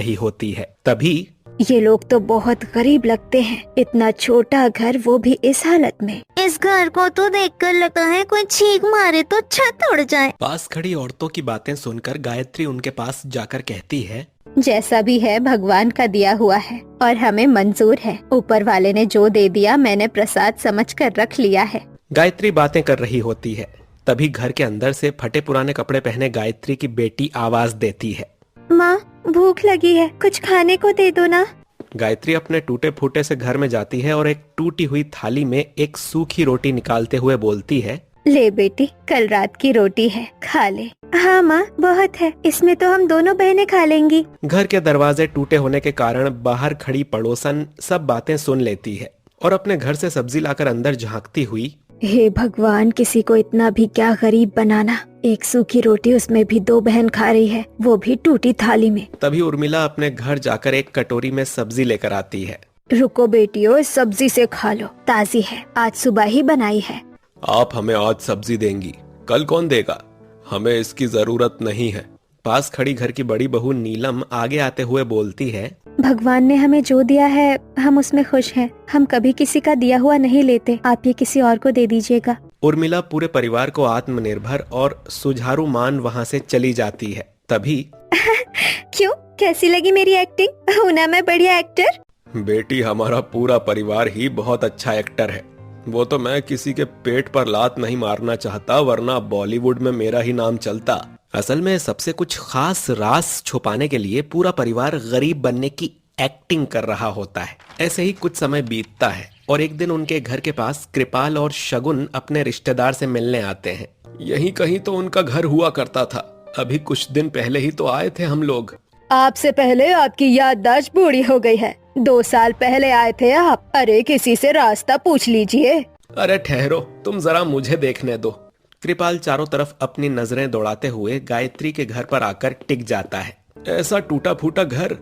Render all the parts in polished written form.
रही होती है। तभी ये लोग तो बहुत गरीब लगते हैं, इतना छोटा घर, वो भी इस हालत में। इस घर को तो देखकर लगता है कोई छींक मारे तो छत उड़ जाए। पास खड़ी औरतों की बातें सुनकर गायत्री उनके पास जाकर कहती है, जैसा भी है भगवान का दिया हुआ है और हमें मंजूर है। ऊपर वाले ने जो दे दिया मैंने प्रसाद समझकर रख लिया है। गायत्री बातें कर रही होती है। तभी घर के अंदर से फटे पुराने कपड़े पहने गायत्री की बेटी आवाज देती है, माँ भूख लगी है, कुछ खाने को दे दो ना। गायत्री अपने टूटे फूटे से घर में जाती है और एक टूटी हुई थाली में एक सूखी रोटी निकालते हुए बोलती है, ले बेटी, कल रात की रोटी है, खा ले। हाँ माँ बहुत है, इसमें तो हम दोनों बहनें खा लेंगी। घर के दरवाजे टूटे होने के कारण बाहर खड़ी पड़ोसन सब बातें सुन लेती है और अपने घर से सब्जी लाकर अंदर झांकती हुई, हे भगवान, किसी को इतना भी क्या गरीब बनाना। एक सूखी रोटी, उसमें भी दो बहन खा रही है, वो भी टूटी थाली में। तभी उर्मिला अपने घर जाकर एक कटोरी में सब्जी लेकर आती है। रुको बेटियों, इस सब्जी से खा लो, ताजी है, आज सुबह ही बनाई है। आप हमें आज सब्जी देंगी, कल कौन देगा? हमें इसकी जरूरत नहीं है। पास खड़ी घर की बड़ी बहू नीलम आगे आते हुए बोलती है, भगवान ने हमें जो दिया है हम उसमें खुश हैं। हम कभी किसी का दिया हुआ नहीं लेते, आप ये किसी और को दे दीजिएगा। उर्मिला पूरे परिवार को आत्मनिर्भर और सुझारू मान वहाँ से चली जाती है। तभी क्यों, कैसी लगी मेरी एक्टिंग? हूं ना मैं बढ़िया एक्टर? बेटी, हमारा पूरा परिवार ही बहुत अच्छा एक्टर है। वो तो मैं किसी के पेट पर लात नहीं मारना चाहता, वरना बॉलीवुड में मेरा ही नाम चलता। असल में सबसे कुछ खास राज छुपाने के लिए पूरा परिवार गरीब बनने की एक्टिंग कर रहा होता है। ऐसे ही कुछ समय बीतता है और एक दिन उनके घर के पास कृपाल और शगुन अपने रिश्तेदार से मिलने आते हैं। यहीं कहीं तो उनका घर हुआ करता था। अभी कुछ दिन पहले ही तो आए थे हम लोग। आपसे पहले आपकी याददाश्त बूढ़ी हो गई है। 2 साल पहले आए थे आप। अरे किसी से रास्ता पूछ लीजिए। अरे ठहरो, तुम जरा मुझे देखने दो। कृपाल चारों तरफ अपनी नजरें दौड़ाते हुए गायत्री के घर पर आकर टिक जाता है। ऐसा टूटा फूटा घर,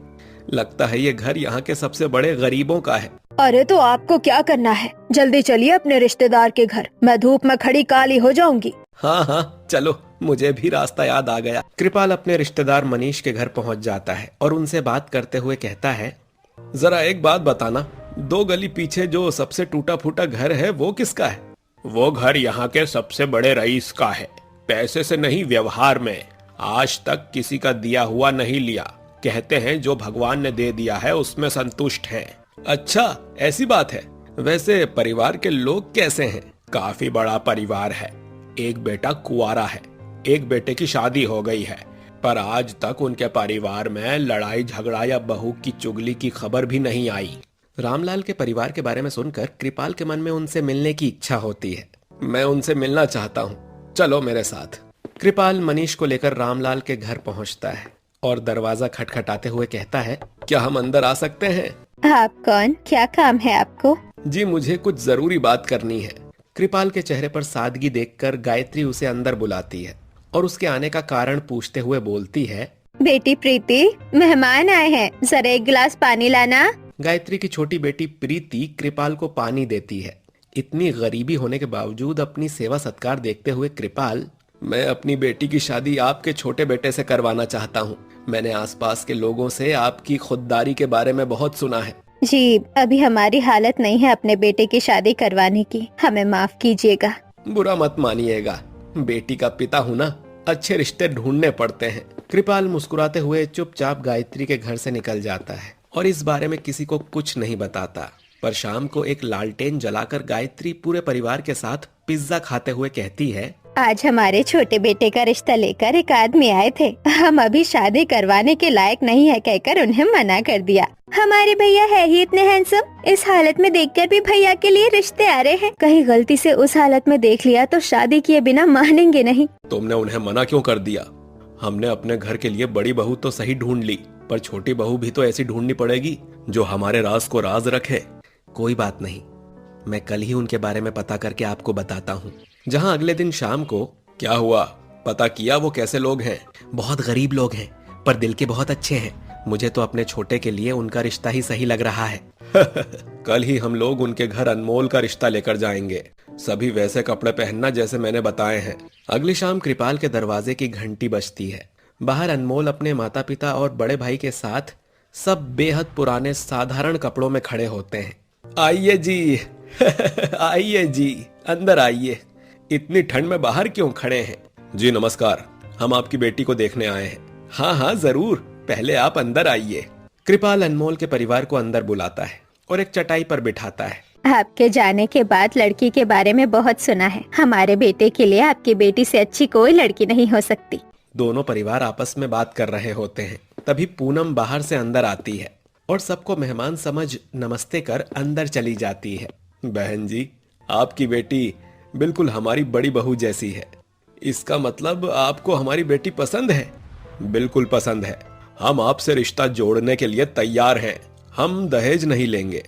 लगता है ये घर यहाँ के सबसे बड़े गरीबों का है। अरे तो आपको क्या करना है? जल्दी चलिए अपने रिश्तेदार के घर, मैं धूप में खड़ी काली हो जाऊंगी। हाँ हाँ चलो, मुझे भी रास्ता याद आ गया। कृपाल अपने रिश्तेदार मनीष के घर पहुँच जाता है और उनसे बात करते हुए कहता है, जरा एक बात बताना, 2 गली पीछे जो सबसे टूटा फूटा घर है वो किसका है? वो घर यहाँ के सबसे बड़े रईस का है। पैसे से नहीं, व्यवहार में आज तक किसी का दिया हुआ नहीं लिया। कहते हैं जो भगवान ने दे दिया है उसमें संतुष्ट हैं। अच्छा ऐसी बात है। वैसे परिवार के लोग कैसे हैं? काफी बड़ा परिवार है। एक बेटा कुंवारा है, एक बेटे की शादी हो गई है, पर आज तक उनके परिवार में लड़ाई झगड़ा या बहू की चुगली की खबर भी नहीं आई। रामलाल के परिवार के बारे में सुनकर कृपाल के मन में उनसे मिलने की इच्छा होती है। मैं उनसे मिलना चाहता हूँ, चलो मेरे साथ। कृपाल मनीष को लेकर रामलाल के घर पहुँचता है और दरवाजा खटखटाते हुए कहता है, क्या हम अंदर आ सकते हैं? आप कौन, क्या काम है आपको? जी मुझे कुछ जरूरी बात करनी है। कृपाल के चेहरे पर सादगी देखकर गायत्री उसे अंदर बुलाती है और उसके आने का कारण पूछते हुए बोलती है, बेटी प्रीति, मेहमान आए हैं, जरा एक गिलास पानी लाना। गायत्री की छोटी बेटी प्रीति कृपाल को पानी देती है। इतनी गरीबी होने के बावजूद अपनी सेवा सत्कार देखते हुए कृपाल, मैं अपनी बेटी की शादी आपके छोटे बेटे से करवाना चाहता हूँ। मैंने आसपास के लोगों से आपकी खुददारी के बारे में बहुत सुना है। जी अभी हमारी हालत नहीं है अपने बेटे की शादी करवाने की, हमें माफ कीजिएगा। बुरा मत मानिएगा, बेटी का पिता हूँ ना, अच्छे रिश्ते ढूंढने पड़ते हैं। कृपाल मुस्कुराते हुए चुपचाप गायत्री के घर से निकल जाता है और इस बारे में किसी को कुछ नहीं बताता। पर शाम को एक लालटेन जलाकर गायत्री पूरे परिवार के साथ पिज्जा खाते हुए कहती है, आज हमारे छोटे बेटे का रिश्ता लेकर एक आदमी आए थे। हम अभी शादी करवाने के लायक नहीं है कहकर उन्हें मना कर दिया। हमारे भैया है ही इतने हैंडसम, इस हालत में देखकर भी भैया के लिए रिश्ते आ रहे हैं। कहीं गलती से उस हालत में देख लिया तो शादी किए बिना मानेंगे नहीं। तुमने उन्हें मना क्यों कर दिया? हमने अपने घर के लिए बड़ी बहू तो सही ढूंढ ली, पर छोटी बहू भी तो ऐसी ढूंढनी पड़ेगी जो हमारे राज को राज रखे। कोई बात नहीं, मैं कल ही उनके बारे में पता करके आपको बताता हूँ। जहाँ अगले दिन शाम को, क्या हुआ, पता किया वो कैसे लोग हैं? बहुत गरीब लोग हैं पर दिल के बहुत अच्छे हैं। मुझे तो अपने छोटे के लिए उनका रिश्ता ही सही लग रहा है। कल ही हम लोग उनके घर अनमोल का रिश्ता लेकर जाएंगे। सभी वैसे कपड़े पहनना जैसे मैंने बताए हैं। अगली शाम कृपाल के दरवाजे की घंटी बजती है। बाहर अनमोल अपने माता पिता और बड़े भाई के साथ सब बेहद पुराने साधारण कपड़ों में खड़े होते हैं। आइए जी आइए जी, अंदर आइए। इतनी ठंड में बाहर क्यों खड़े हैं? जी नमस्कार, हम आपकी बेटी को देखने आए हैं। हाँ हाँ जरूर, पहले आप अंदर आइए। कृपाल अनमोल के परिवार को अंदर बुलाता है और एक चटाई पर बिठाता है। आपके जाने के बाद लड़की के बारे में बहुत सुना है। हमारे बेटे के लिए आपकी बेटी से अच्छी कोई लड़की नहीं हो सकती। दोनों परिवार आपस में बात कर रहे होते हैं। तभी पूनम बाहर से अंदर आती है और सबको मेहमान समझ नमस्ते कर अंदर चली जाती है। बहन जी, आपकी बेटी बिल्कुल हमारी बड़ी बहू जैसी है। इसका मतलब आपको हमारी बेटी पसंद है? बिल्कुल पसंद है। हम आपसे रिश्ता जोड़ने के लिए तैयार हैं। हम दहेज नहीं लेंगे,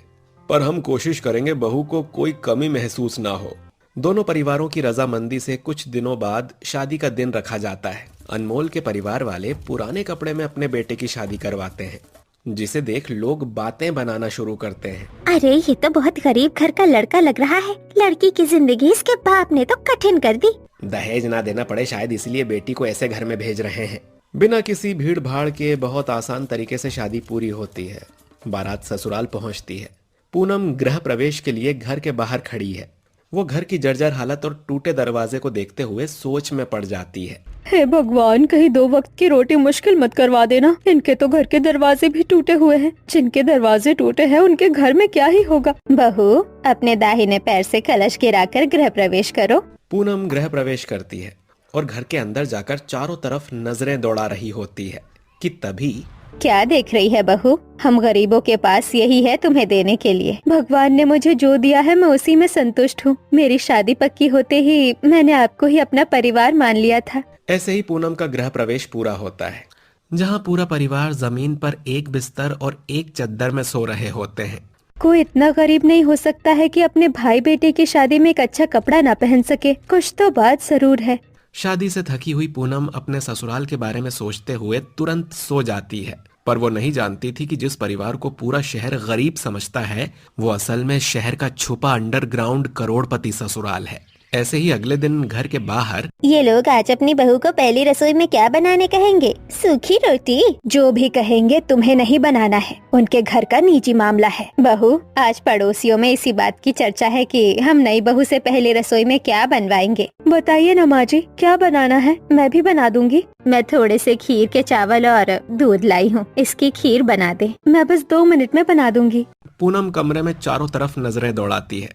पर हम कोशिश करेंगे बहू को कोई कमी महसूस ना हो। दोनों परिवारों की रजामंदी से कुछ दिनों बाद शादी का दिन रखा जाता है। अनमोल के परिवार वाले पुराने कपड़े में अपने बेटे की शादी करवाते हैं, जिसे देख लोग बातें बनाना शुरू करते हैं। अरे ये तो बहुत गरीब घर का लड़का लग रहा है। लड़की की जिंदगी इसके बाप ने तो कठिन कर दी। दहेज ना देना पड़े शायद इसलिए बेटी को ऐसे घर में भेज रहे हैं। बिना किसी भीड़ भाड़ के बहुत आसान तरीके से शादी पूरी होती है। बारात ससुराल पहुंचती है। पूनम गृह प्रवेश के लिए घर के बाहर खड़ी है। वो घर की जर्जर हालत और टूटे दरवाजे को देखते हुए सोच में पड़ जाती है। हे भगवान, कहीं 2 वक्त की रोटी मुश्किल मत करवा देना। इनके तो घर के दरवाजे भी टूटे हुए हैं। जिनके दरवाजे टूटे हैं उनके घर में क्या ही होगा। बहू, अपने दाहिने पैर से कलश गिराकर गृह प्रवेश करो। पूनम गृह प्रवेश करती है और घर के अंदर जाकर चारों तरफ नजरें दौड़ा रही होती है कि तभी क्या देख रही है बहू? हम गरीबों के पास यही है तुम्हें देने के लिए। भगवान ने मुझे जो दिया है मैं उसी में संतुष्ट हूँ। मेरी शादी पक्की होते ही मैंने आपको ही अपना परिवार मान लिया था। ऐसे ही पूनम का गृह प्रवेश पूरा होता है, जहाँ पूरा परिवार जमीन पर एक बिस्तर और एक चद्दर में सो रहे होते हैं। कोई इतना गरीब नहीं हो सकता है कि अपने भाई बेटे की शादी में एक अच्छा कपड़ा ना पहन सके। कुछ तो बात जरूर है। शादी से थकी हुई पूनम अपने ससुराल के बारे में सोचते हुए तुरंत सो जाती है, पर वो नहीं जानती थी कि जिस परिवार को पूरा शहर गरीब समझता है वो असल में शहर का छुपा अंडरग्राउंड करोड़पति ससुराल है। ऐसे ही अगले दिन घर के बाहर ये लोग आज अपनी बहू को पहली रसोई में क्या बनाने कहेंगे? सूखी रोटी? जो भी कहेंगे तुम्हें नहीं बनाना है। उनके घर का निजी मामला है। बहू, आज पड़ोसियों में इसी बात की चर्चा है कि हम नई बहू से पहले रसोई में क्या बनवाएंगे। बताइए ना माँ जी, क्या बनाना है? मैं भी बना दूंगी। मैं थोड़े से खीर के चावल और दूध लाई हूँ, इसकी खीर बना दे। मैं बस 2 मिनट में बना दूंगी। पूनम कमरे में चारों तरफ नजरें दौड़ाती है।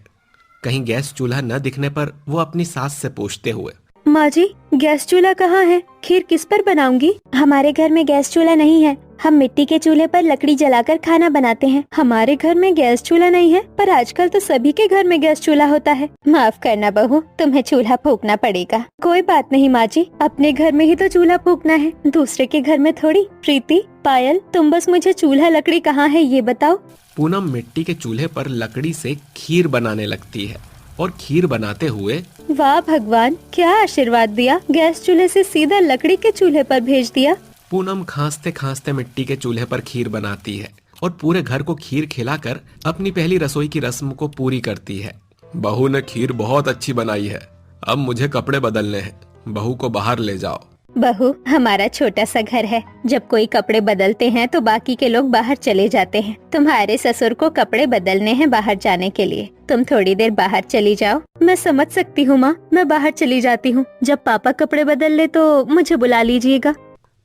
कहीं गैस चूल्हा न दिखने पर वो अपनी सास से पूछते हुए, माँ जी, गैस चूल्हा कहाँ है? खीर किस पर बनाऊंगी? हमारे घर में गैस चूल्हा नहीं है। हम मिट्टी के चूल्हे पर लकड़ी जलाकर खाना बनाते हैं। हमारे घर में गैस चूल्हा नहीं है, पर आजकल तो सभी के घर में गैस चूल्हा होता है। माफ करना बहू, तुम्हें चूल्हा फूकना पड़ेगा। कोई बात नहीं माँ जी, अपने घर में ही तो चूल्हा फूकना है, दूसरे के घर में थोड़ी। प्रीति, पायल, तुम बस मुझे चूल्हा लकड़ी कहाँ है ये बताओ। पूनम मिट्टी के चूल्हे पर लकड़ी से खीर बनाने लगती है और खीर बनाते हुए, वाह भगवान, क्या आशीर्वाद दिया। गैस चूल्हे से सीधा लकड़ी के चूल्हे पर भेज दिया। पूनम खांसते खांसते मिट्टी के चूल्हे पर खीर बनाती है और पूरे घर को खीर खिलाकर अपनी पहली रसोई की रस्म को पूरी करती है। बहू ने खीर बहुत अच्छी बनाई है। अब मुझे कपड़े बदलने हैं। बहू को बाहर ले जाओ। बहू, हमारा छोटा सा घर है। जब कोई कपड़े बदलते हैं तो बाकी के लोग बाहर चले जाते हैं। तुम्हारे ससुर को कपड़े बदलने हैं बाहर जाने के लिए। तुम थोड़ी देर बाहर चली जाओ। मैं समझ सकती हूँ माँ, मैं बाहर चली जाती हूँ। जब पापा कपड़े बदल ले तो मुझे बुला लीजिएगा।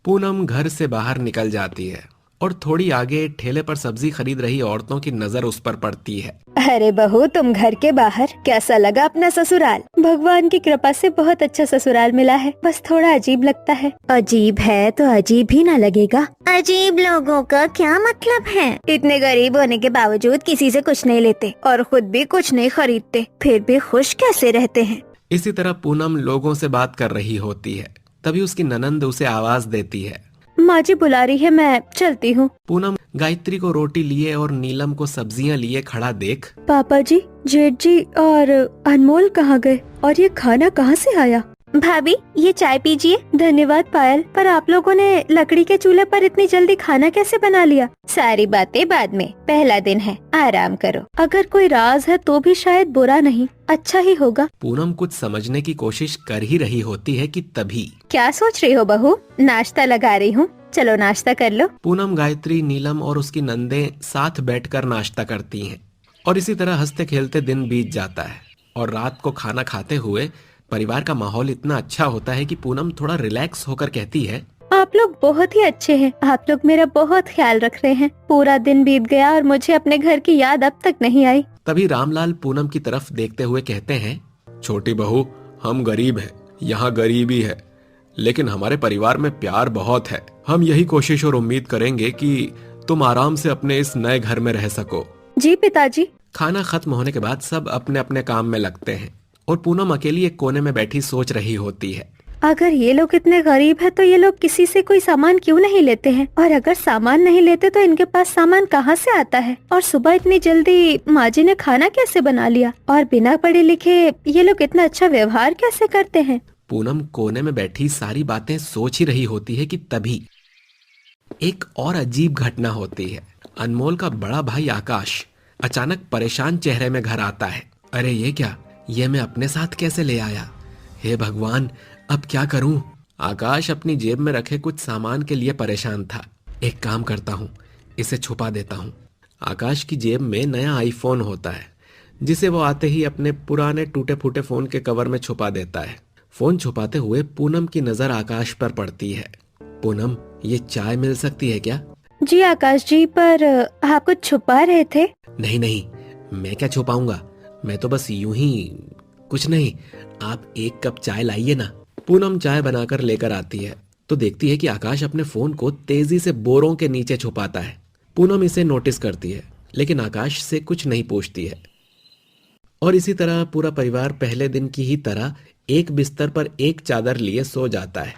पूनम घर से बाहर निकल जाती है और थोड़ी आगे ठेले पर सब्जी खरीद रही औरतों की नजर उस पर पड़ती है। अरे बहू, तुम घर के बाहर, कैसा लगा अपना ससुराल? भगवान की कृपा से बहुत अच्छा ससुराल मिला है, बस थोड़ा अजीब लगता है। अजीब है तो अजीब ही ना लगेगा। अजीब लोगों का क्या मतलब है? इतने गरीब होने के बावजूद किसी से कुछ नहीं लेते और खुद भी कुछ नहीं खरीदते, फिर भी खुश कैसे रहते हैं। इसी तरह पूनम लोगों से बात कर रही होती है। तभी उसकी ननंद उसे आवाज देती है, माँ जी बुला रही है, मैं चलती हूँ। पूनम गायत्री को रोटी लिए और नीलम को सब्जियां लिए खड़ा देख, पापा जी, जेठ जी और अनमोल कहाँ गए और ये खाना कहाँ से आया? भाभी, ये चाय पीजिए। धन्यवाद पायल, पर आप लोगों ने लकड़ी के चूल्हे पर इतनी जल्दी खाना कैसे बना लिया? सारी बातें बाद में, पहला दिन है, आराम करो। अगर कोई राज है तो भी शायद बुरा नहीं, अच्छा ही होगा। पूनम कुछ समझने की कोशिश कर ही रही होती है कि तभी, क्या सोच रही हो बहू? नाश्ता लगा रही हूँ, चलो नाश्ता कर लो। पूनम, गायत्री, नीलम और उसकी नंदें साथ बैठकर नाश्ता करती हैं और इसी तरह हंसते खेलते दिन बीत जाता है। और रात को खाना खाते हुए परिवार का माहौल इतना अच्छा होता है कि पूनम थोड़ा रिलैक्स होकर कहती है, आप लोग बहुत ही अच्छे हैं। आप लोग मेरा बहुत ख्याल रख रहे हैं। पूरा दिन बीत गया और मुझे अपने घर की याद अब तक नहीं आई। तभी रामलाल पूनम की तरफ देखते हुए कहते हैं, छोटी बहू, हम गरीब हैं, यहाँ गरीबी है, लेकिन हमारे परिवार में प्यार बहुत है। हम यही कोशिश और उम्मीद करेंगे कि तुम आराम से अपने इस नए घर में रह सको। जी पिताजी। खाना खत्म होने के बाद सब अपने अपने काम में लगते हैं और पूनम अकेली एक कोने में बैठी सोच रही होती है। अगर ये लोग इतने गरीब हैं तो ये लोग किसी से कोई सामान क्यों नहीं लेते हैं? और अगर सामान नहीं लेते तो इनके पास सामान कहाँ से आता है? और सुबह इतनी जल्दी माँ जी ने खाना कैसे बना लिया? और बिना पढ़े लिखे ये लोग इतना अच्छा व्यवहार कैसे करते हैं? पूनम कोने में बैठी सारी बातें सोच ही रही होती है कि तभी एक और अजीब घटना होती है। अनमोल का बड़ा भाई आकाश अचानक परेशान चेहरे में घर आता है। अरे ये क्या, ये मैं अपने साथ कैसे ले आया? हे भगवान, अब क्या करूं? आकाश अपनी जेब में रखे कुछ सामान के लिए परेशान था। एक काम करता हूं, इसे छुपा देता हूं। आकाश की जेब में नया आईफोन होता है, जिसे वो आते ही अपने पुराने टूटे फूटे फोन के कवर में छुपा देता है। फोन छुपाते हुए पूनम की नजर आकाश पर पड़ती है। पूनम, ये चाय मिल सकती है क्या? जी आकाश जी, पर आप कुछ छुपा रहे थे? नहीं नहीं, मैं क्या छुपाऊंगा, मैं तो बस यूं ही कुछ नहीं। आप एक कप चाय लाइए ना। पूनम चाय बनाकर लेकर आती है तो देखती है कि आकाश अपने फोन को तेजी से बोरों के नीचे छुपाता है। पूनम इसे नोटिस करती है लेकिन आकाश से कुछ नहीं पूछती है। और इसी तरह पूरा परिवार पहले दिन की ही तरह एक बिस्तर पर एक चादर लिए सो जाता है।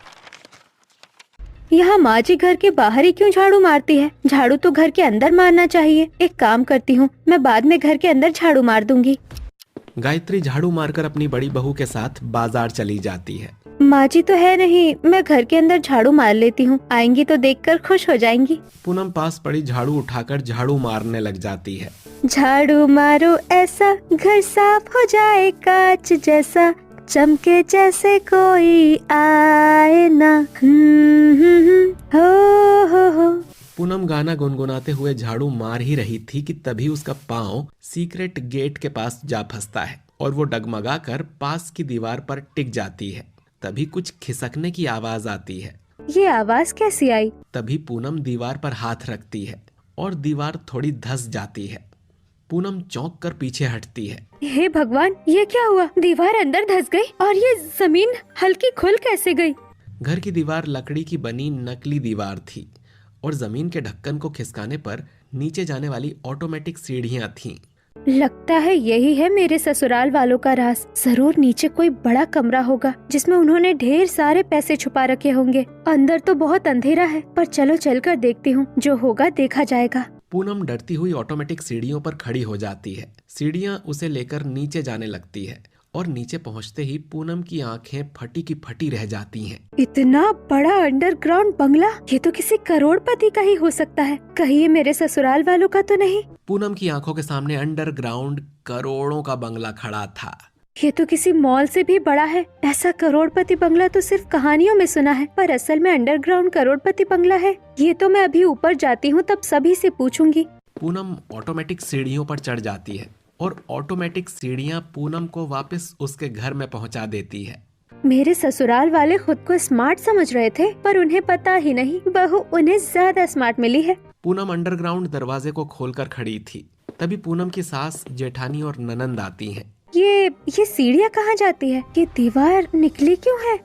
यहाँ माँ जी घर के बाहर ही क्यों झाड़ू मारती है? झाड़ू तो घर के अंदर मारना चाहिए। एक काम करती हूँ, मैं बाद में घर के अंदर झाड़ू मार दूंगी। गायत्री झाड़ू मारकर अपनी बड़ी बहू के साथ बाजार चली जाती है। माँ जी तो है नहीं, मैं घर के अंदर झाड़ू मार लेती हूँ, आएंगी तो देखकर खुश हो जाएंगी। पूनम पास पड़ी झाड़ू उठाकर झाड़ू मारने लग जाती है। झाड़ू मारो ऐसा घर साफ हो जाए कांच जैसा, चमके जैसे कोई आए ना। हो। पूनम गाना गुनगुनाते हुए झाड़ू मार ही रही थी कि तभी उसका पांव सीक्रेट गेट के पास जा फंसता है और वो डगमगाकर पास की दीवार पर टिक जाती है। तभी कुछ खिसकने की आवाज आती है। ये आवाज कैसी आई? तभी पूनम दीवार पर हाथ रखती है और दीवार थोड़ी धंस जाती है। पूनम चौंक कर पीछे हटती है। हे भगवान, ये क्या हुआ? दीवार अंदर धंस गई और ये जमीन हल्की खुल कैसे गई? घर की दीवार लकड़ी की बनी नकली दीवार थी और जमीन के ढक्कन को खिसकाने पर नीचे जाने वाली ऑटोमेटिक सीढ़ियां थीं। लगता है यही है मेरे ससुराल वालों का राज। जरूर नीचे कोई बड़ा कमरा होगा जिसमें उन्होंने ढेर सारे पैसे छुपा रखे होंगे। अंदर तो बहुत अंधेरा है, पर चलो चलकर देखती हूँ, जो होगा देखा जाएगा। पूनम डरती हुई ऑटोमेटिक सीढ़ियों पर खड़ी हो जाती है। सीढ़ियां उसे लेकर नीचे जाने लगती है और नीचे पहुंचते ही पूनम की आंखें फटी की फटी रह जाती हैं। इतना बड़ा अंडरग्राउंड बंगला, ये तो किसी करोड़पति का ही हो सकता है। कहीं ये मेरे ससुराल वालों का तो नहीं? पूनम की आंखों के सामने अंडरग्राउंड करोड़ों का बंगला खड़ा था। ये तो किसी मॉल से भी बड़ा है। ऐसा करोड़पति बंगला तो सिर्फ कहानियों में सुना है, पर असल में अंडरग्राउंड करोड़पति बंगला है। ये तो मैं अभी ऊपर जाती हूँ, तब सभी से पूछूंगी। पूनम ऑटोमेटिक सीढ़ियों पर चढ़ जाती है और ऑटोमेटिक सीढ़ियां पूनम को वापस उसके घर में पहुंचा देती है। मेरे ससुराल वाले खुद को स्मार्ट समझ रहे थे, पर उन्हें पता ही नहीं बहू उन्हें ज्यादा स्मार्ट मिली है। पूनम अंडरग्राउंड दरवाजे को खोलकर खड़ी थी। तभी पूनम की सास, जेठानी और ननंद आती हैं। ये सीढ़ियाँ कहाँ जाती है? ये दीवार निकली क्यों है?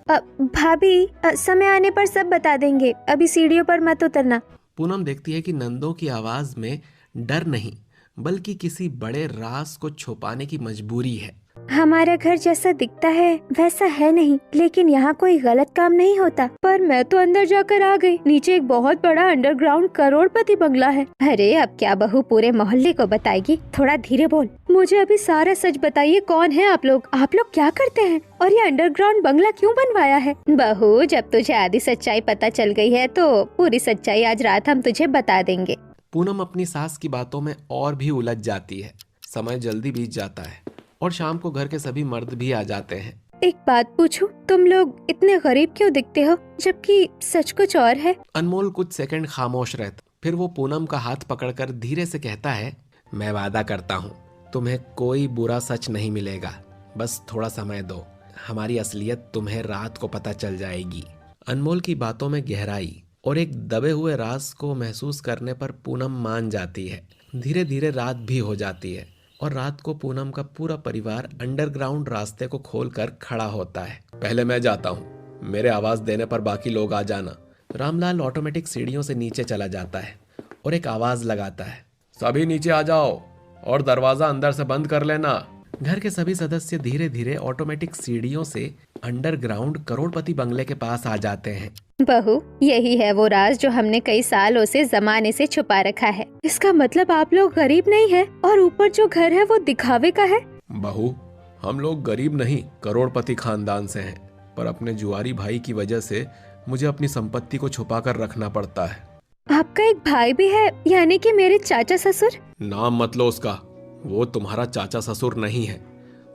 भाभी, समय आने पर सब बता देंगे, अभी सीढ़ियों पर मत उतरना। पूनम देखती है कि नंदों की आवाज में डर नहीं बल्कि किसी बड़े राज को छुपाने की मजबूरी है। हमारा घर जैसा दिखता है वैसा है नहीं, लेकिन यहाँ कोई गलत काम नहीं होता। पर मैं तो अंदर जाकर आ गई। नीचे एक बहुत बड़ा अंडरग्राउंड करोड़पति बंगला है। अरे अब क्या बहू पूरे मोहल्ले को बताएगी? थोड़ा धीरे बोल। मुझे अभी सारा सच बताइए, कौन है आप लोग क्या करते हैं और ये अंडरग्राउंड बंगला क्यों बनवाया है? बहू, जब तुझे आधी सच्चाई पता चल गई है तो पूरी सच्चाई आज रात हम तुझे बता देंगे। पूनम अपनी सास की बातों में और भी उलझ जाती है। समय जल्दी बीत जाता है और शाम को घर के सभी मर्द भी आ जाते हैं। एक बात पूछूं, तुम लोग इतने गरीब क्यों दिखते हो जबकि सच कुछ और है? अनमोल कुछ सेकंड खामोश रहता, फिर वो पूनम का हाथ पकड़कर धीरे से कहता है, मैं वादा करता हूँ तुम्हें कोई बुरा सच नहीं मिलेगा, बस थोड़ा समय दो, हमारी असलियत तुम्हें रात को पता चल जाएगी। अनमोल की बातों में गहराई और एक दबे हुए राज को महसूस करने पर पूनम मान जाती है। धीरे धीरे रात भी हो जाती है और रात को पूनम का पूरा परिवार अंडरग्राउंड रास्ते को खोलकर खड़ा होता है। पहले मैं जाता हूँ, मेरे आवाज देने पर बाकी लोग आ जाना। रामलाल ऑटोमेटिक सीढ़ियों से नीचे चला जाता है और एक आवाज लगाता है, सभी नीचे आ जाओ और दरवाजा अंदर से बंद कर लेना। घर के सभी सदस्य धीरे धीरे ऑटोमेटिक सीढ़ियों से अंडरग्राउंड करोड़पति बंगले के पास आ जाते हैं। बहू, यही है वो राज जो हमने कई सालों से जमाने से छुपा रखा है। इसका मतलब आप लोग गरीब नहीं है और ऊपर जो घर है वो दिखावे का है। बहू, हम लोग गरीब नहीं करोड़पति खानदान से हैं, पर अपने जुआरी भाई की वजह से मुझे अपनी संपत्ति को छुपा कर रखना पड़ता है। आपका एक भाई भी है, यानी कि मेरे चाचा ससुर? नाम मत लो उसका, वो तुम्हारा चाचा ससुर नहीं है।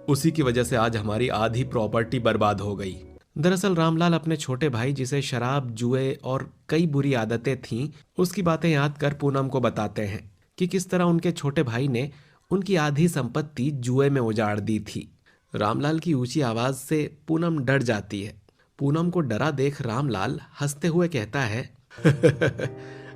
उसी की वजह से आज हमारी आधी प्रॉपर्टी बर्बाद हो गई। दरअसल रामलाल अपने छोटे भाई, जिसे शराब, जुए और कई बुरी आदतें थीं, उसकी बातें याद कर पूनम को बताते हैं कि किस तरह उनके छोटे भाई ने उनकी आधी संपत्ति जुए में उजाड़ दी थी। रामलाल की ऊंची आवाज से पूनम डर जाती है। पूनम को डरा देख रामलाल हंसते हुए कहता है,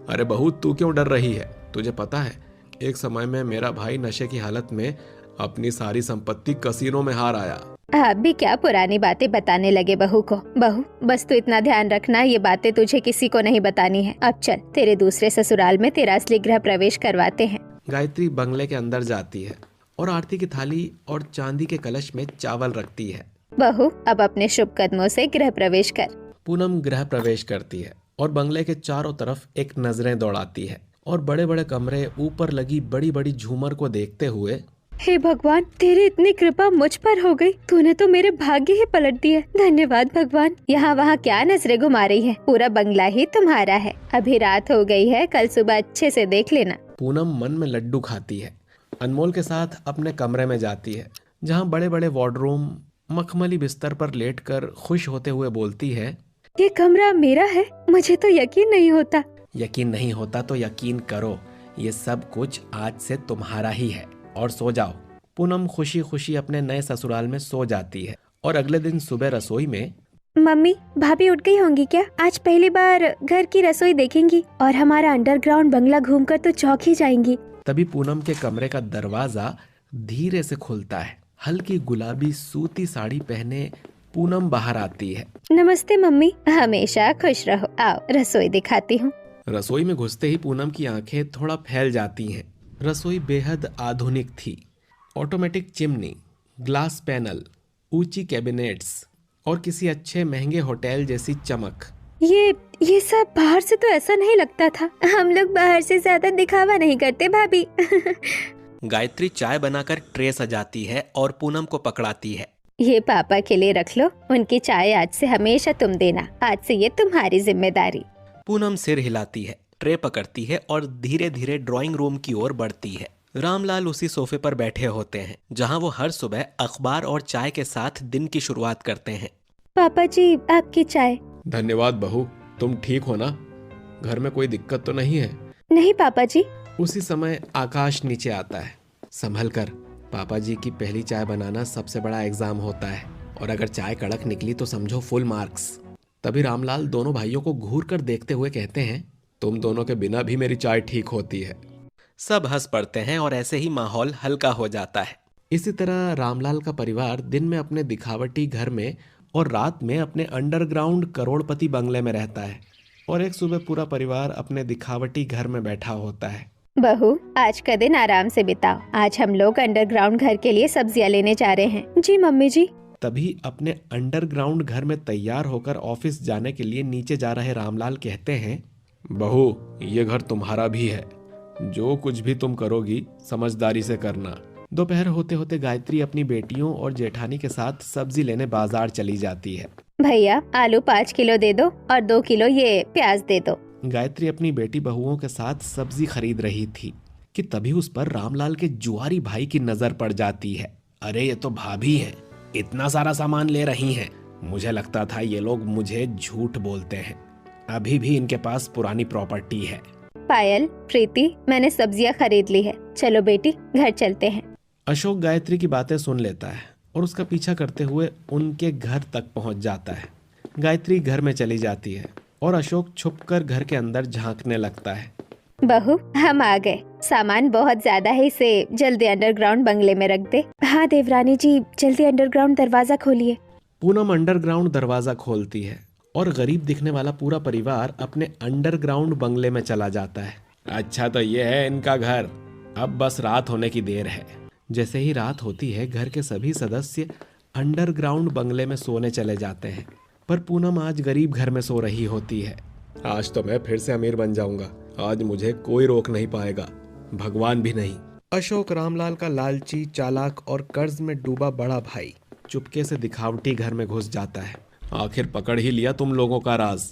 अरे बहू, तू क्यों डर रही है? तुझे पता है एक समय में मेरा भाई नशे की हालत में अपनी सारी संपत्ति कसीनो में हार आया। आप भी क्या पुरानी बातें बताने लगे बहू को। बहू, बस तू इतना ध्यान रखना, ये बातें तुझे किसी को नहीं बतानी है। अब चल, तेरे दूसरे ससुराल में तेरा असली गृह प्रवेश करवाते हैं। गायत्री बंगले के अंदर जाती है और आरती की थाली और चांदी के कलश में चावल रखती है। बहू, अब अपने शुभ कदमों से गृह प्रवेश कर। पूनम गृह प्रवेश करती है और बंगले के चारों तरफ एक नजरें दौड़ाती है और बड़े बड़े कमरे, ऊपर लगी बड़ी बड़ी झूमर को देखते हुए, हे भगवान, तेरी इतनी कृपा मुझ पर हो गई। तूने तो मेरे भाग्य ही पलट दिए। धन्यवाद भगवान। यहाँ वहाँ क्या नजरें घुमा रही है? पूरा बंगला ही तुम्हारा है। अभी रात हो गई है, कल सुबह अच्छे से देख लेना। पूनम मन में लड्डू खाती है। अनमोल के साथ अपने कमरे में जाती है, जहाँ बड़े बड़े वार्डरूम, मखमली बिस्तर पर लेटकर खुश होते हुए बोलती है, ये कमरा मेरा है? मुझे तो यकीन नहीं होता। यकीन नहीं होता तो यकीन करो, ये सब कुछ आज से तुम्हारा ही है। और सो जाओ। पूनम खुशी खुशी अपने नए ससुराल में सो जाती है और अगले दिन सुबह रसोई में, मम्मी, भाभी उठ गई होंगी क्या? आज पहली बार घर की रसोई देखेंगी और हमारा अंडरग्राउंड बंगला घूमकर तो चौंक ही जाएंगी। तभी पूनम के कमरे का दरवाजा धीरे से खुलता है। हल्की गुलाबी सूती साड़ी पहने पूनम बाहर आती है। नमस्ते मम्मी, हमेशा खुश रहो। आओ, रसोई दिखाती हूँ। रसोई में घुसते ही पूनम की आंखें थोड़ा फैल जाती हैं। रसोई बेहद आधुनिक थी। ऑटोमेटिक चिमनी, ग्लास पैनल, ऊंची कैबिनेट्स और किसी अच्छे महंगे होटल जैसी चमक। ये सब बाहर से तो ऐसा नहीं लगता था। हम लोग बाहर से ज्यादा दिखावा नहीं करते भाभी। गायत्री चाय बनाकर ट्रे सजाती है और पूनम को पकड़ाती है। ये पापा के लिए रख लो, उनकी चाय आज से हमेशा तुम देना। आज से ये तुम्हारी जिम्मेदारी। पूनम सिर हिलाती है, ट्रे पकड़ती है और धीरे धीरे ड्राइंग रूम की ओर बढ़ती है। रामलाल उसी सोफे पर बैठे होते हैं, जहां वो हर सुबह अखबार और चाय के साथ दिन की शुरुआत करते हैं। पापा जी, आपकी चाय। धन्यवाद बहू, तुम ठीक हो ना? घर में कोई दिक्कत तो नहीं है? नहीं पापा जी। उसी समय आकाश नीचे आता है। संभल कर, पापा जी की पहली चाय बनाना सबसे बड़ा एग्जाम होता है और अगर चाय कड़क निकली तो समझो फुल मार्क्स। तभी रामलाल दोनों भाइयों को घूर कर देखते हुए कहते हैं, तुम दोनों के बिना भी मेरी चाय ठीक होती है। सब हंस पड़ते हैं और ऐसे ही माहौल हल्का हो जाता है। इसी तरह रामलाल का परिवार दिन में अपने दिखावटी घर में और रात में अपने अंडरग्राउंड करोड़पति बंगले में रहता है और एक सुबह पूरा परिवार अपने दिखावटी घर में बैठा होता है। बहू, आज का दिन आराम से बिताओ। आज हम लोग अंडरग्राउंड घर के लिए सब्जियां लेने जा रहे हैं। जी मम्मी जी। तभी अपने अंडरग्राउंड घर में तैयार होकर ऑफिस जाने के लिए नीचे जा रहे रामलाल कहते हैं, बहू, ये घर तुम्हारा भी है। जो कुछ भी तुम करोगी समझदारी से करना। दोपहर होते होते गायत्री अपनी बेटियों और जेठानी के साथ सब्जी लेने बाजार चली जाती है। भैया, आलू 5 किलो दे दो और 2 किलो ये प्याज दे दो। गायत्री अपनी बेटी बहुओं के साथ सब्जी खरीद रही थी कि तभी उस पर रामलाल के जुआरी भाई की नजर पड़ जाती है। अरे ये तो भाभी है। इतना सारा सामान ले रही हैं। मुझे लगता था ये लोग मुझे झूठ बोलते हैं। अभी भी इनके पास पुरानी प्रॉपर्टी है। पायल, प्रीति, मैंने सब्जियां खरीद ली है, चलो बेटी घर चलते हैं। अशोक गायत्री की बातें सुन लेता है और उसका पीछा करते हुए उनके घर तक पहुंच जाता है। गायत्री घर में चली जाती है और अशोक छुपकर घर के अंदर झांकने लगता है। बहू, हम आ गए। सामान बहुत ज्यादा है, इसे जल्दी अंडरग्राउंड बंगले में रख दे। हाँ देवरानी जी, जल्दी अंडरग्राउंड दरवाजा खोलिए। पूनम अंडरग्राउंड दरवाजा खोलती है और गरीब दिखने वाला पूरा परिवार अपने अंडरग्राउंड बंगले में चला जाता है। अच्छा, तो ये है इनका घर। अब बस रात होने की देर है। जैसे ही रात होती है, घर के सभी सदस्य अंडरग्राउंड बंगले में सोने चले जाते हैं। पर पूनम आज गरीब घर में सो रही होती है। आज तो मैं फिर से अमीर बन जाऊंगा। आज मुझे कोई रोक नहीं पाएगा, भगवान भी नहीं। अशोक रामलाल का लालची, चालाक और कर्ज में डूबा बड़ा भाई चुपके से दिखावटी घर में घुस जाता है। आखिर पकड़ ही लिया तुम लोगों का राज।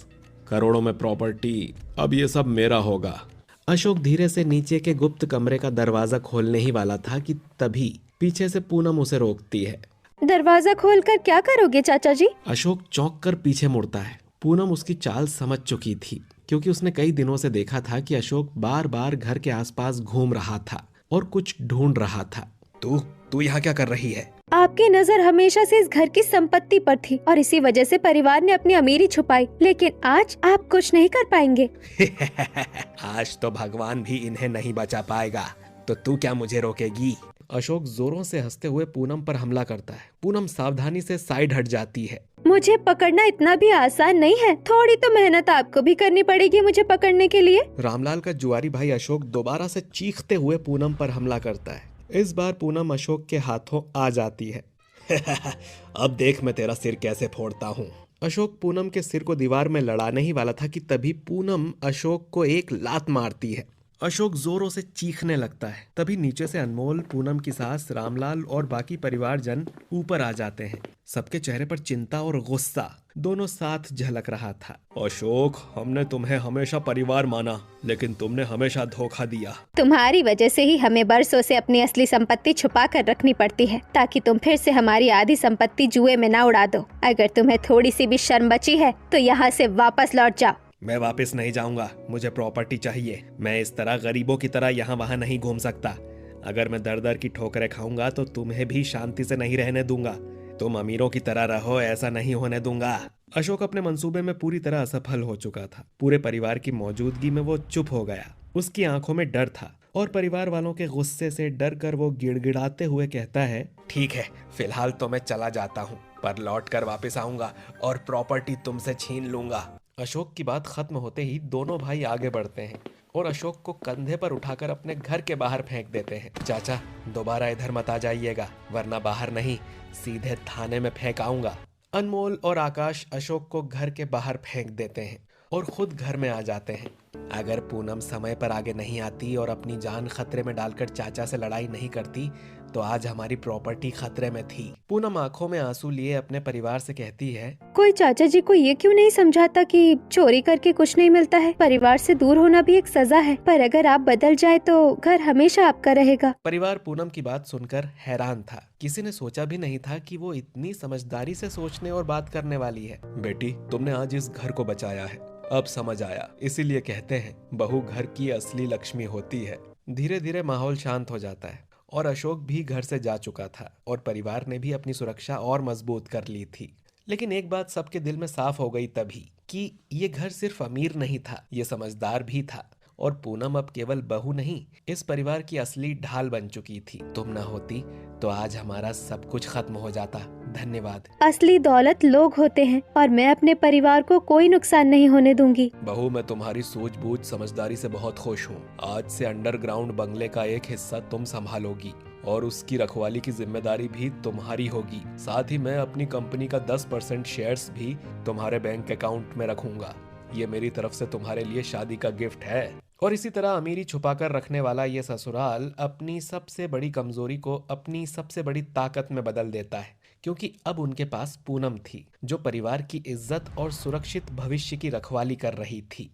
करोड़ों में प्रॉपर्टी, अब ये सब मेरा होगा। अशोक धीरे से नीचे के गुप्त कमरे का दरवाजा खोलने ही वाला था कि तभी पीछे से पूनम उसे रोकती है। दरवाजा खोलकर क्या करोगे चाचा जी? अशोक चौंक कर पीछे मुड़ता है। पूनम उसकी चाल समझ चुकी थी, क्योंकि उसने कई दिनों से देखा था कि अशोक बार बार घर के आसपास घूम रहा था और कुछ ढूंढ रहा था। तू यहाँ क्या कर रही है? आपकी नजर हमेशा से इस घर की संपत्ति पर थी और इसी वजह से परिवार ने अपनी अमीरी छुपाई, लेकिन आज आप कुछ नहीं कर पाएंगे। आज तो भगवान भी इन्हें नहीं बचा पाएगा, तो तू क्या मुझे रोकेगी? अशोक जोरों से हंसते हुए पूनम पर हमला करता है। पूनम सावधानी से साइड हट जाती है। मुझे पकड़ना इतना भी आसान नहीं है, थोड़ी तो मेहनत आपको भी करनी पड़ेगी मुझे पकड़ने के लिए। रामलाल का जुआरी भाई अशोक दोबारा से चीखते हुए पूनम पर हमला करता है। इस बार पूनम अशोक के हाथों आ जाती है। अब देख मैं तेरा सिर कैसे फोड़ता हूँ। अशोक पूनम के सिर को दीवार में लड़ाने ही वाला था कि तभी पूनम अशोक को एक लात मारती है। अशोक जोरों से चीखने लगता है। तभी नीचे से अनमोल, पूनम की सास, रामलाल और बाकी परिवारजन ऊपर आ जाते हैं। सबके चेहरे पर चिंता और गुस्सा दोनों साथ झलक रहा था। अशोक, हमने तुम्हें हमेशा परिवार माना, लेकिन तुमने हमेशा धोखा दिया। तुम्हारी वजह से ही हमें बरसों से अपनी असली संपत्ति छुपा कर रखनी पड़ती है, ताकि तुम फिर से हमारी आधी संपत्ति जुए में ना उड़ा दो। अगर तुम्हें थोड़ी सी भी शर्म बची है तो यहाँ से वापस लौट जाओ। मैं वापस नहीं जाऊंगा, मुझे प्रॉपर्टी चाहिए। मैं इस तरह गरीबों की तरह यहाँ वहाँ नहीं घूम सकता। अगर मैं दर दर की ठोकरें खाऊंगा तो तुम्हें भी शांति से नहीं रहने दूंगा। तुम अमीरों की तरह रहो, ऐसा नहीं होने दूंगा। अशोक अपने मंसूबे में पूरी तरह असफल हो चुका था। पूरे परिवार की मौजूदगी में वो चुप हो गया। उसकी आंखों में डर था और परिवार वालों के गुस्से से डर कर वो गिड़गिड़ाते हुए कहता है, ठीक है, फिलहाल तो मैं चला जाता हूँ, पर लौट कर वापस आऊंगा और प्रॉपर्टी तुमसे छीन लूंगा। अशोक की बात खत्म होते ही दोनों भाई आगे बढ़ते हैं और अशोक को कंधे पर उठाकर अपने घर के बाहर फेंक देते हैं। चाचा, दोबारा इधर मत आ जाइएगा, वरना बाहर नहीं सीधे थाने में फेंक आऊंगा। अनमोल और आकाश अशोक को घर के बाहर फेंक देते हैं और खुद घर में आ जाते हैं। अगर पूनम समय पर आगे नहीं आती और अपनी जान खतरे में डालकर चाचा से लड़ाई नहीं करती तो आज हमारी प्रॉपर्टी खतरे में थी। पूनम आंखों में आंसू लिए अपने परिवार से कहती है, कोई चाचा जी को ये क्यों नहीं समझाता कि चोरी करके कुछ नहीं मिलता है, परिवार से दूर होना भी एक सजा है, पर अगर आप बदल जाए तो घर हमेशा आपका रहेगा। परिवार पूनम की बात सुनकर हैरान था। किसी ने सोचा भी नहीं था कि वो इतनी समझदारी से सोचने और बात करने वाली है। बेटी, तुमने आज इस घर को बचाया है, अब समझ आया। इसीलिए कहते हैं बहू घर की असली लक्ष्मी होती है। धीरे धीरे माहौल शांत हो जाता है और अशोक भी घर से जा चुका था और परिवार ने भी अपनी सुरक्षा और मजबूत कर ली थी। लेकिन एक बात सबके दिल में साफ हो गई तभी कि ये घर सिर्फ अमीर नहीं था, ये समझदार भी था। और पूनम अब केवल बहू नहीं, इस परिवार की असली ढाल बन चुकी थी। तुम न होती तो आज हमारा सब कुछ खत्म हो जाता। धन्यवाद। असली दौलत लोग होते हैं और मैं अपने परिवार को कोई नुकसान नहीं होने दूंगी। बहू, मैं तुम्हारी सूझबूझ समझदारी से बहुत खुश हूँ। आज से अंडरग्राउंड बंगले का एक हिस्सा तुम संभालोगी और उसकी रखवाली की जिम्मेदारी भी तुम्हारी होगी। साथ ही मैं अपनी कंपनी का 10% शेयर्स भी तुम्हारे बैंक अकाउंट में रखूंगा। ये मेरी तरफ से तुम्हारे लिए शादी का गिफ्ट है। और इसी तरह अमीरी छुपाकर रखने वाला ये ससुराल अपनी सबसे बड़ी कमजोरी को अपनी सबसे बड़ी ताकत में बदल देता है, क्योंकि अब उनके पास पूनम थी जो परिवार की इज्जत और सुरक्षित भविष्य की रखवाली कर रही थी।